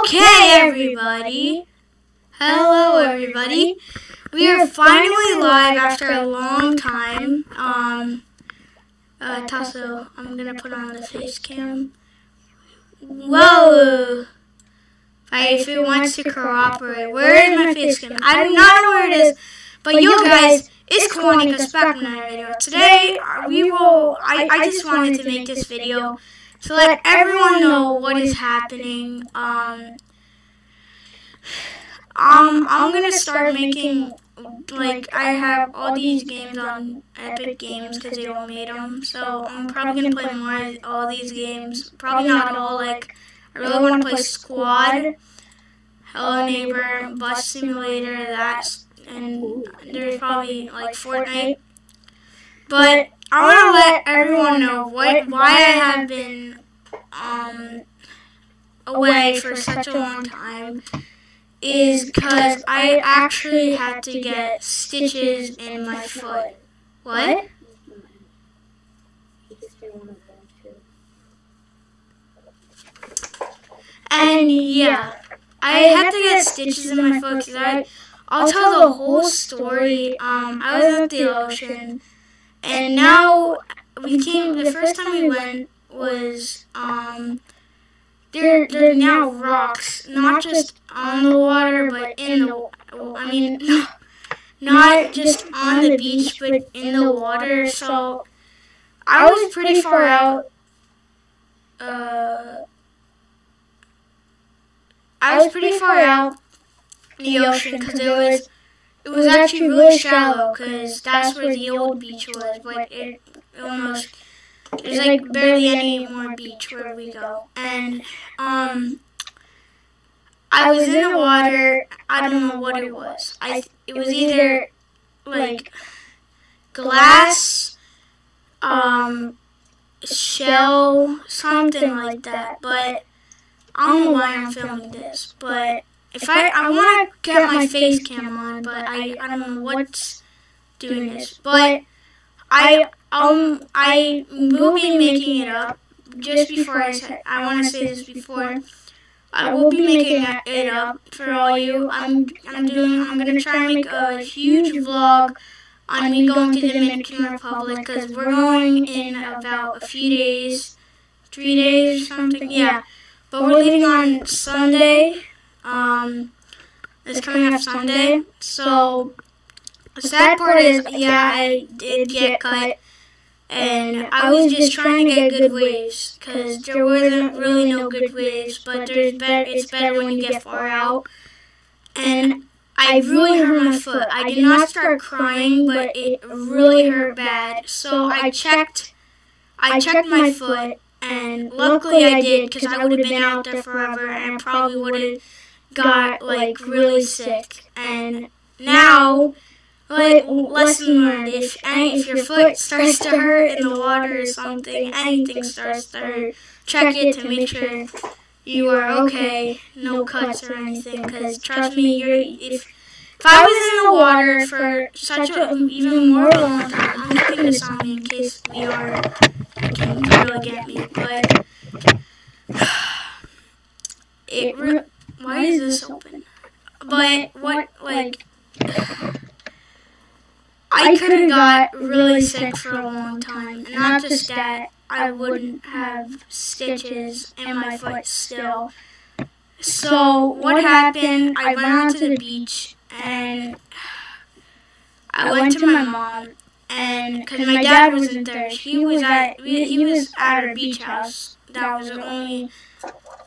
Okay, everybody. Hello, everybody. We are finally live after a long time. Tasso, I'm gonna put on the face cam. Whoa! If it wants to cooperate, where is my face cam? I do not know where it is, but you guys, it's Koala Niko's back on my radio. Today, I just wanted to make this video to let everyone know what is happening. I'm gonna start making, I have all these games on Epic Games because they all made them, so I'm probably gonna play more of all these games. Probably not all, I really want to play Squad, Hello Neighbor, Bus Simulator, and there's probably, Fortnite. But I want to let everyone know why I have been, away for such a long time. Is because I actually had to get stitches in my foot. What? And yeah, I had to get stitches in my foot because I'll tell the whole story. I was at the ocean, and now the first time we went was, there are now rocks, not just on the water, but not just on the beach, but in the water. So I was pretty far out. In the ocean because it was actually really shallow because that's where the old beach was, but there's barely any more beach where we go. And I was in the water. I don't know what it was. It was either glass, shell, something like that. But I don't know why I'm filming this. But if I want to get my face cam on, but I don't know what's doing this. But I will be making it up. Just before I want to say this before. I will be making it up for all you. I'm gonna try and make a huge vlog on me going to the Dominican Republic because we're going in about a few days, 3 days or something. Yeah, but we're leaving on Sunday. It's coming up Sunday. So the sad part is, yeah, I did get cut. And I was just trying to get good waves, because there wasn't really no good waves, but it's better when you get far out. And I really hurt my foot. I did not start crying, but it really hurt bad. So I checked my foot, and luckily I did, because I would have been out there forever, and probably would have got, really sick. And now, lesson learned, if your foot starts to hurt in the water or something, anything starts to hurt, check it to make sure you are okay, no cuts or anything, because trust me, if I was in the water for such even more long time, I'm making this on me in case you can really get me, but why is this open? But I could have got really sick for a long time, and not just that, I wouldn't have stitches in my foot still. So what happened, I went onto the beach, and I went to my mom, and because my dad wasn't there, he was at our beach house that was only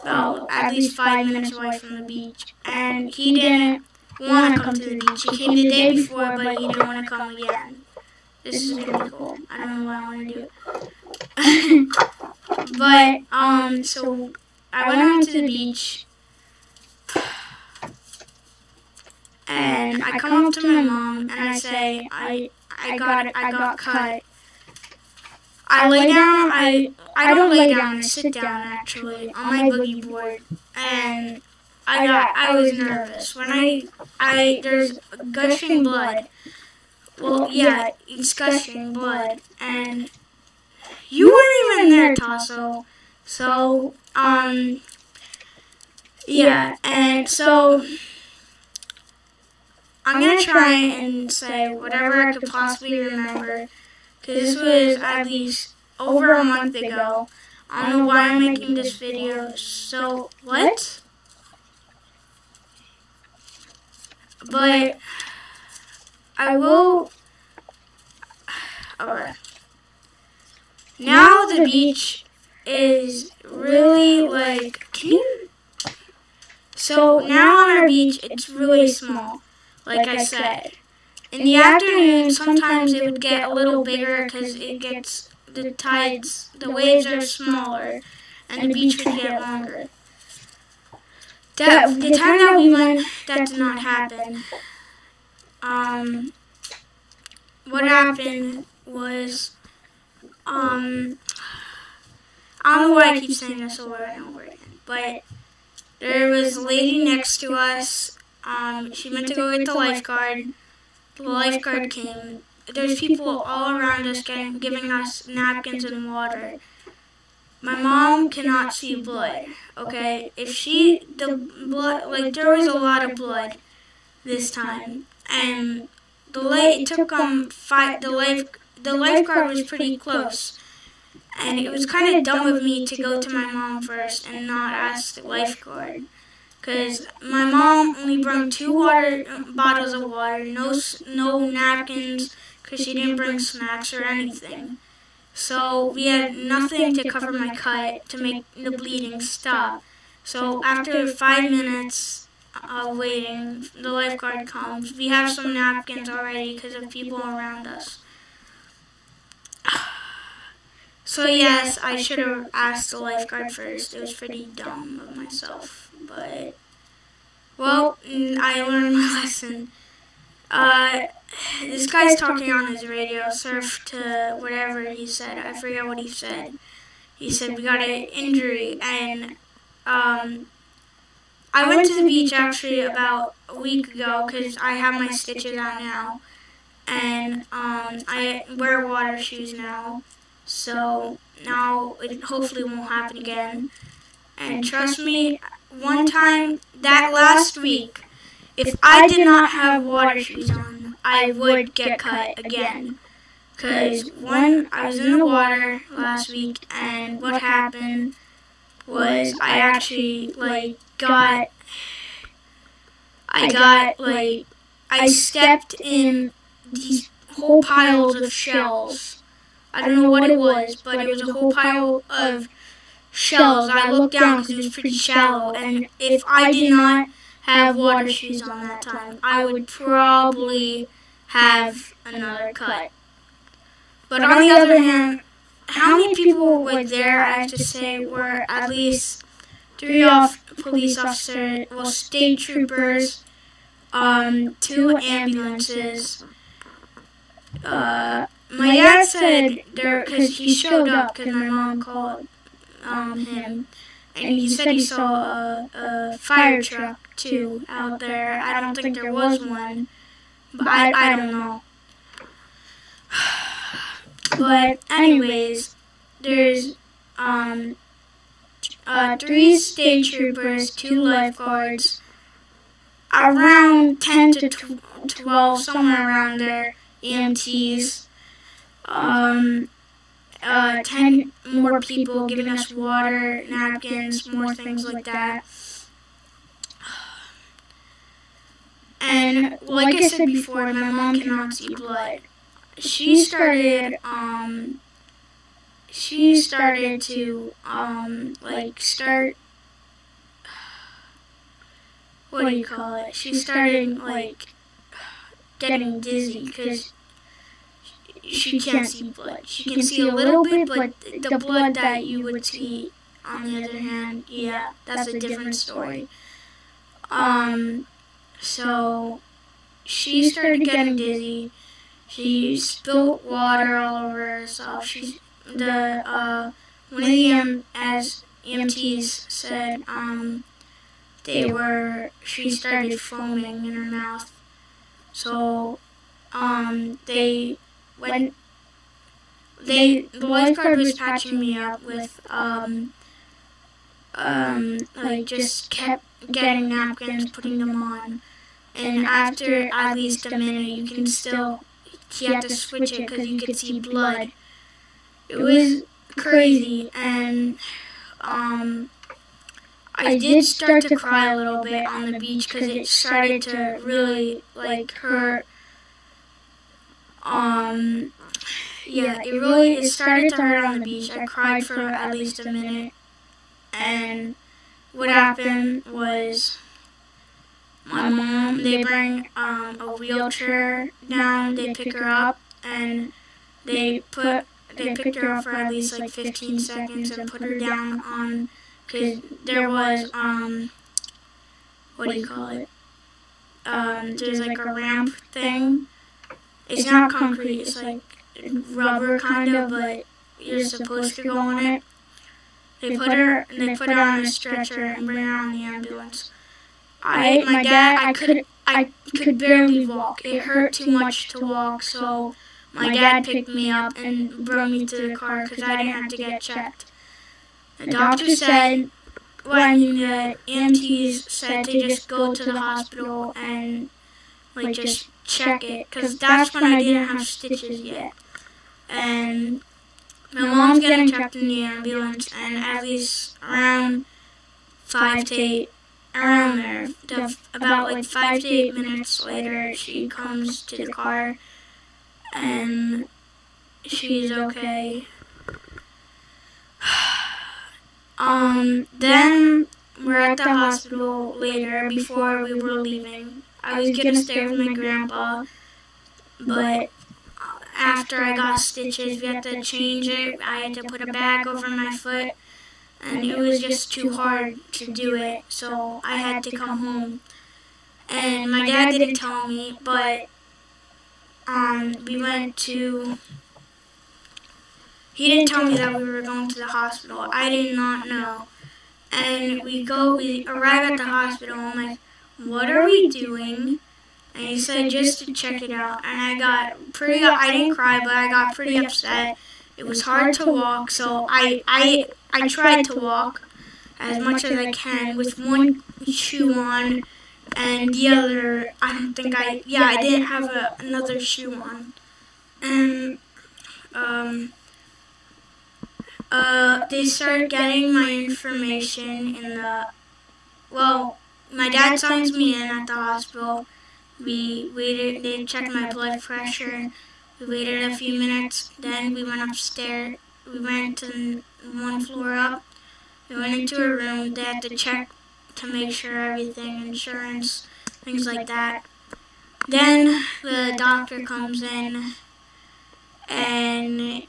about at least 5 minutes away from the beach, and he didn't want to come to the beach. He came the day before, but he didn't want to come again. This is going to be cool. I don't know what I want to do. But, so I went on to the beach, and I come up to my mom, and I say, I got cut. I lay down, I don't lay down, I sit down, actually, on my boogie board, and I was nervous. When there's gushing blood. Well, yeah, it's gushing blood. And you weren't even there, Tasso. So, Yeah, and so I'm going to try and say whatever I could possibly remember, because this was at least over a month ago. I don't know why I'm making this video. So, what? But I will. Okay. Now the beach is really like. Can you? So now on our beach, it's really small, like I said. In the afternoon, sometimes it would get a little bigger because it gets the tides, the waves are smaller, and the beach would get longer. The time that we went, that did not happen. What happened was, I don't know why I keep saying this over and over again, but there was a lady next to us. She went to go get the lifeguard. The lifeguard came. There's people all around us giving us napkins and water. My mom cannot see blood, okay? The blood, like, there was a lot of blood this time. And the lifeguard was pretty close. And it was kind of dumb of me to go to my mom first and not ask the lifeguard. Because my mom only brought 2 bottles of water, no napkins, because she didn't bring snacks or anything. So we had nothing to cover my cut to make the bleeding stop. So after 5 minutes of waiting, the lifeguard comes. We have some napkins already because of people around us. So yes, I should have asked the lifeguard first. It was pretty dumb of myself, but, well, I learned my lesson. This guy's talking on his radio, surf to whatever he said. I forget what he said. He said we got an injury, and I went to the beach actually about a week ago because I have my stitches out now, and I wear water shoes now. So now it hopefully won't happen again. And trust me, one time, that last week, if I did not have water shoes on, I would get cut again. Because I was in the water last week, and what happened was I actually, I stepped in these whole piles of shells. I don't know what it was, but it was a whole pile of shells. I looked down because it was pretty shallow, and if I did not have water shoes on that time, I would probably have another cut. But on the other hand, how many people were there, I have to say, were at least 3 police officers, state troopers, 2 ambulances. My dad said because he showed up because my mom called him, and he said he saw a fire truck too out there. I don't think there was one, but I don't know. But anyways, there's 3 state troopers, 2 lifeguards, around 10 to 12, somewhere around there, EMTs. 10 more people giving us water, napkins, more things like that. And like I said before, my mom cannot see blood. She started to what do you call it? She started getting dizzy because she can't see blood. She can see a little bit, but the blood that you would see, on the other hand, yeah, that's a different story. So she started getting dizzy. She spilled water all over herself. One of the EMTs said, she started foaming in her mouth. So, the lifeguard was patching me up with, just kept getting napkins, putting them on. And after at least a minute, you can still, you have to switch it because you could see blood. It was crazy, and I did start to cry a little bit on the beach because it started to really hurt. It started to hurt on the beach. I cried for at least a minute, and what happened was my mom, they bring a wheelchair down, they pick her up, and they picked her up for at least 15 seconds and put her down on, because there was, what do you call it? There's a ramp thing. It's not concrete, it's rubber kind of, but you're supposed to go on it. They put her on a stretcher and bring her on the ambulance. I could barely walk. It hurt too much to walk, so my dad picked me up and brought me to the car because I didn't have to get checked. The doctor said, the EMTs said to just go to the hospital and just check it, because that's when I didn't have stitches yet. And my mom's getting checked in the ambulance, and at least around 5 to 8, around there, about 5 to 8 minutes later, she comes to the car, and she's okay. Then we're at the hospital later before we were leaving. I was gonna stay with my grandpa, but after I got stitches, we had to change it. I had to put a bag over my foot, and it was just too hard to do it, so I had to come home. And my dad didn't tell me, but he didn't tell me that we were going to the hospital. I did not know. And we arrive at the hospital. I'm like, what are we doing? And he said just to check it out. And I didn't cry, but I got pretty upset. It was hard to walk, so I tried to walk as much as I can with one shoe on, and the other, I didn't have another shoe on. And they started getting my information my dad signs me in at the hospital. We waited, they checked my blood pressure. We waited a few minutes, then we went upstairs. We went to one floor up. We went into a room. They had to check to make sure everything, insurance, things like that. Then the doctor comes in, and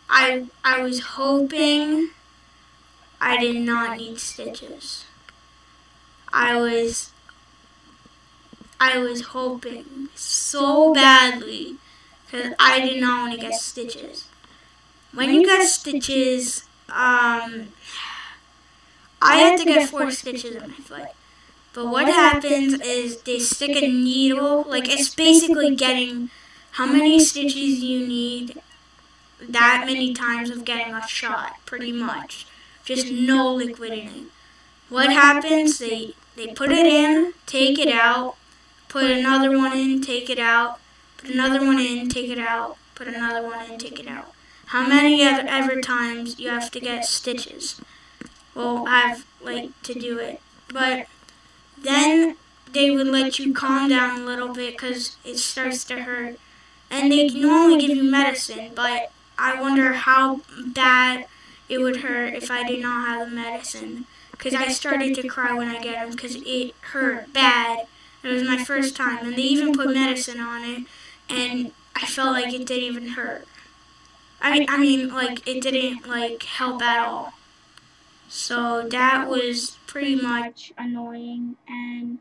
I was hoping I did not need stitches. I was hoping so badly, because I did not want to get stitches. When you get stitches, I had to get 4 stitches in my foot. But what happens is they stick a needle, it's basically getting how many stitches you need that many times of getting a shot, pretty much. Just no liquid in it. What happens, they put it in, take it out, put another one in, take it out, put another one in, take it out, put another one in, take it out. How many ever times you have to get stitches? Well, I have, to do it. But then they would let you calm down a little bit because it starts to hurt. And they normally give you medicine, but I wonder how bad it would hurt if I did not have the medicine. Because I started to cry when I get them because it hurt bad. It was my first time, and they even put medicine on it, and I felt like it didn't even hurt. I mean, it didn't, help at all. So that was pretty much annoying, and,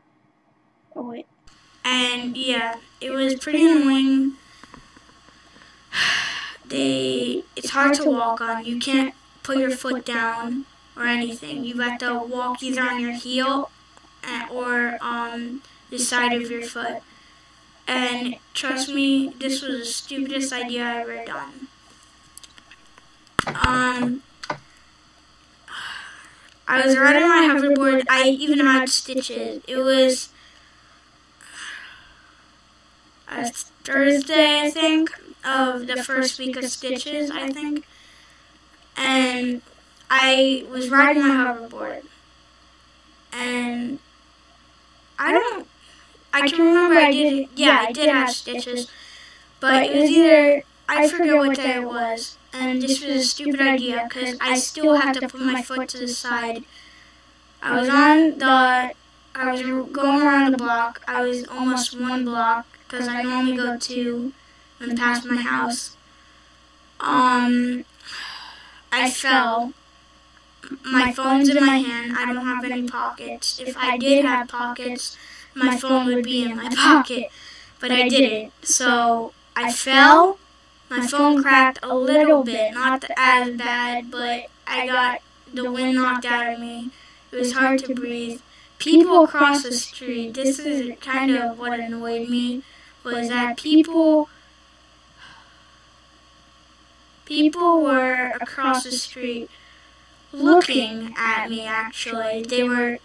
it was pretty annoying. It's hard to walk on. You can't put your foot down or anything. You have to walk either on your heel or on the side of your foot. And trust me, this was the stupidest idea I ever done. I was riding my hoverboard. I even had stitches. It was a Thursday, I think, of the first week of stitches, I think. And I was riding my hoverboard. And I can remember I did have stitches. But it was either, I forget what day it was. And this was a stupid idea because I still have to put my foot to the side. I was going around the block. I was almost one block because I normally go two and past my house. I fell. My phone's in my hand. I don't have any pockets. If I did have pockets, my phone would be in my pocket. But I didn't. So I fell. My phone cracked a little bit, not as bad, but I got the wind knocked out of me. It was hard to breathe. People across the street, this is kind of what annoyed me, was that people were across the street looking at me, actually. They were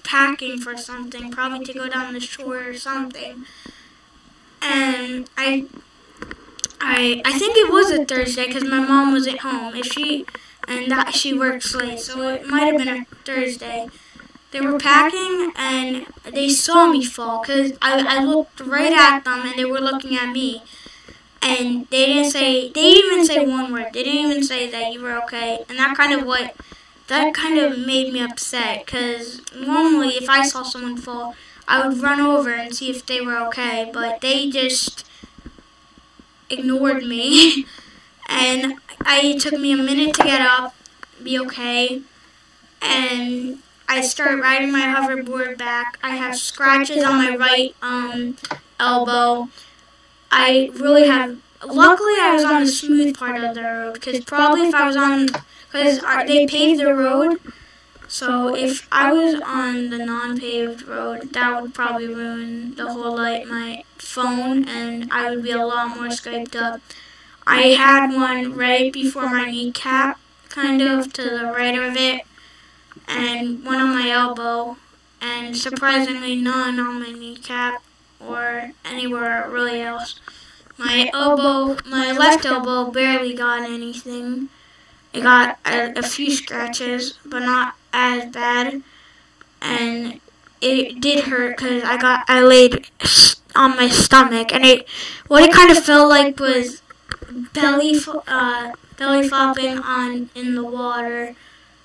packing for something, probably to go down the shore or something. And I think it was a Thursday because my mom was at home. She works late, so it might have been a Thursday. They were packing and they saw me fall because I looked right at them and they were looking at me. And they didn't even say one word. They didn't even say that you were okay. And that kind of made me upset because normally if I saw someone fall, I would run over and see if they were okay. But they just ignored me. And it took me a minute to get up, be okay. And I started riding my hoverboard back. I have scratches on my right elbow. Luckily I was on the smooth part of the road, because probably if I was because they paved the road, so if I was on the non-paved road, that would probably ruin the whole my phone, and I would be a lot more scraped up. I had one right before my kneecap, kind of to the right of it, and one on my elbow, and surprisingly none on my kneecap or anywhere really else. My left elbow barely got anything. It got a few scratches, but not as bad. And it did hurt because I laid on my stomach, and what it kind of felt like was belly flopping in the water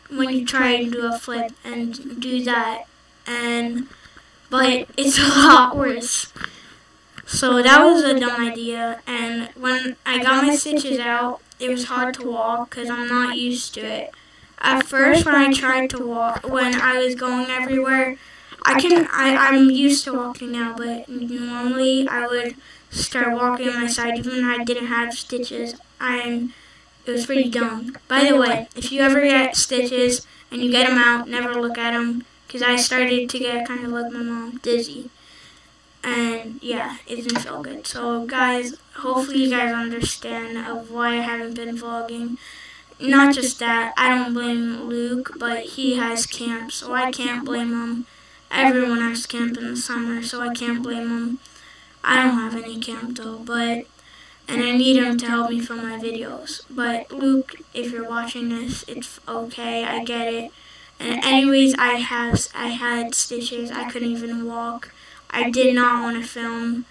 when you try and do a flip and do that. But it's a lot worse. So that was a dumb idea, and when I got my stitches out, it was hard to walk because I'm not used to it. At first, when I tried to walk, when I was going everywhere, I'm used to walking now, but normally I would start walking on my side even when I didn't have stitches. It was pretty dumb. By the way, if you ever get stitches and you get them out, never look at them, because I started to get kind of like my mom, dizzy. And yeah, it didn't feel good. So guys, hopefully you guys understand of why I haven't been vlogging. Not just that, I don't blame Luke, but he has camp, so I can't blame him. Everyone has camp in the summer, so I can't blame him. I don't have any camp though, and I need him to help me film my videos. But Luke, if you're watching this, it's okay, I get it. And anyways, I had stitches, I couldn't even walk. I did not want to film,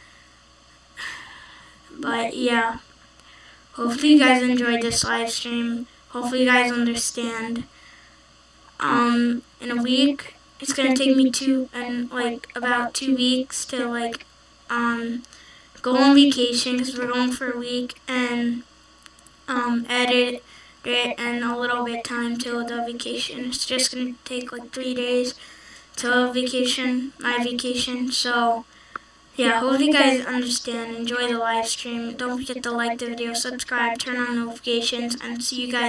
but yeah, hopefully you guys enjoyed this live stream. Hopefully you guys understand. In a week, it's gonna take me about 2 weeks to go on vacation, because we're going for a week, and edit it, and a little bit time till the vacation. It's just gonna take 3 days till my vacation. So yeah, hope you guys understand. Enjoy the live stream. Don't forget to like the video, subscribe, turn on notifications, and see you guys